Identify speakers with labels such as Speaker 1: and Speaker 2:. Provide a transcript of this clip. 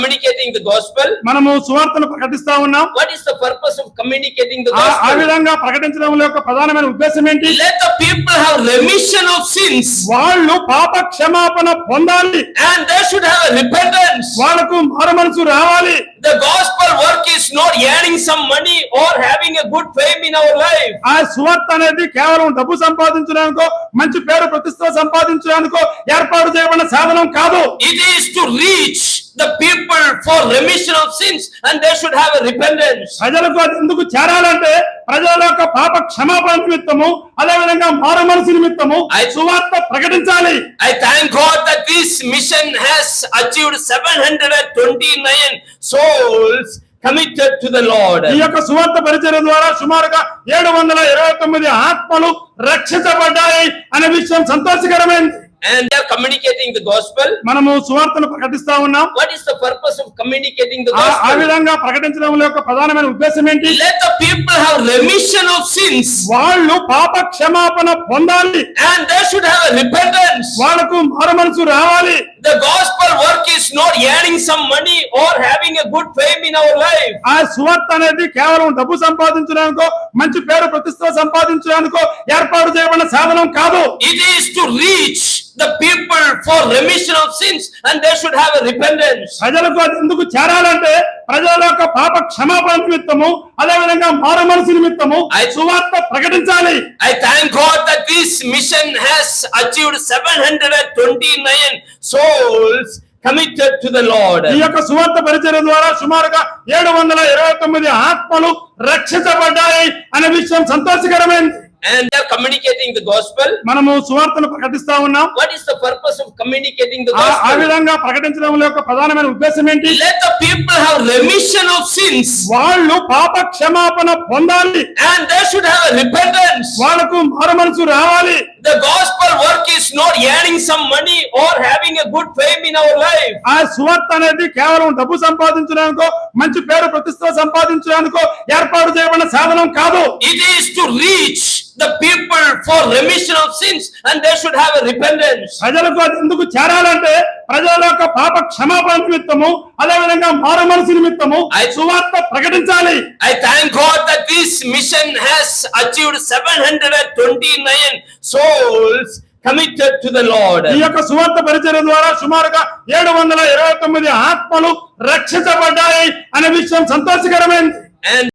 Speaker 1: communicating the gospel?
Speaker 2: మనము సువార్తను ప్రకటిస్తా ఉన్నాం.
Speaker 1: What is the purpose of communicating the
Speaker 2: ఆ
Speaker 1: gospel?
Speaker 2: విధంగా ప్రకటించడం యొక్క ప్రధానమైన ఉద్దేశం ఏంటి?
Speaker 1: Let the people have remission of sins,
Speaker 2: వాళ్ళు పాప క్షమాపణ పొందాలి,
Speaker 1: and they should have a repentance.
Speaker 2: వాళ్ళకు మారుమనసు రావాలి.
Speaker 1: The gospel work is not earning some money or having a good fame in our life.
Speaker 2: ఆ సువార్త అనేది కేవలం డబ్బు సంపాదించడానికో మంచి పేరు ప్రతిష్ట సంపాదించడానికో ఏర్పాటు చేయబడిన సాధనం కాదు.
Speaker 1: It is to reach the people for remission of sins, and they should have a repentance.
Speaker 2: ప్రజలకు అది ఎందుకు చేరాలంటే ప్రజల యొక్క పాప క్షమాపణ నిమిత్తము, అదే విధంగా మారు మనసు నిమిత్తము సువార్త ప్రకటించాలి.
Speaker 1: I thank God that this mission has achieved 729 souls committed to the Lord.
Speaker 2: ఈ యొక్క సువార్త పరిచర్య ద్వారా సుమారుగా 729 ఆత్మలు రక్షించబడ్డాయి అనే విషయం సంతోషకరమైనది.
Speaker 1: And they are communicating the gospel.
Speaker 2: మనము సువార్తను ప్రకటిస్తా ఉన్నాం.
Speaker 1: What is the purpose of communicating the
Speaker 2: ఆ
Speaker 1: gospel?
Speaker 2: విధంగా ప్రకటించడం యొక్క ప్రధానమైన ఉద్దేశం ఏంటి?
Speaker 1: Let the people have remission of sins,
Speaker 2: వాళ్ళు పాప క్షమాపణ పొందాలి,
Speaker 1: and they should have a repentance.
Speaker 2: వాళ్ళకు మారుమనసు రావాలి.
Speaker 1: The gospel work is not earning some money or having a good fame in our life.
Speaker 2: ఆ సువార్త అనేది కేవలం డబ్బు సంపాదించడానికో మంచి పేరు ప్రతిష్ట సంపాదించడానికో ఏర్పాటు చేయబడిన సాధనం కాదు.
Speaker 1: It is to reach the people for remission of sins, and they should have a repentance.
Speaker 2: ప్రజలకు అది ఎందుకు చేరాలంటే ప్రజల యొక్క పాప క్షమాపణ నిమిత్తము, అదే విధంగా మారు మనసు నిమిత్తము సువార్త ప్రకటించాలి.
Speaker 1: I thank God that this mission has achieved 729 souls committed to the Lord.
Speaker 2: ఈ యొక్క సువార్త పరిచర్య ద్వారా సుమారుగా 729 ఆత్మలు రక్షించబడ్డాయి అనే విషయం సంతోషకరమైనది.
Speaker 1: And they are communicating the gospel.
Speaker 2: మనము సువార్తను ప్రకటిస్తా ఉన్నాం.
Speaker 1: What is the purpose of communicating the
Speaker 2: ఆ
Speaker 1: gospel?
Speaker 2: విధంగా ప్రకటించడం యొక్క ప్రధానమైన ఉద్దేశం ఏంటి?
Speaker 1: Let the people have remission of sins,
Speaker 2: వాళ్ళు పాప క్షమాపణ పొందాలి,
Speaker 1: and they should have a repentance.
Speaker 2: వాళ్ళకు మారుమనసు రావాలి.
Speaker 1: The gospel work is not earning some money or having a good fame in our life.
Speaker 2: ఆ సువార్త అనేది కేవలం డబ్బు సంపాదించడానికో మంచి పేరు ప్రతిష్ట సంపాదించడానికో ఏర్పాటు చేయబడిన సాధనం కాదు.
Speaker 1: It is to reach the people for remission of sins, and they should have a repentance.
Speaker 2: ప్రజలకు అది ఎందుకు చేరాలంటే ప్రజల యొక్క పాప క్షమాపణ నిమిత్తము, అదే విధంగా మారు మనసు నిమిత్తము సువార్త ప్రకటించాలి.
Speaker 1: I thank God that this mission has achieved 729 souls committed to the Lord.
Speaker 2: ఈ యొక్క సువార్త పరిచర్య ద్వారా సుమారుగా 729 ఆత్మలు రక్షించబడ్డాయి అనే విషయం సంతోషకరమైనది.
Speaker 1: And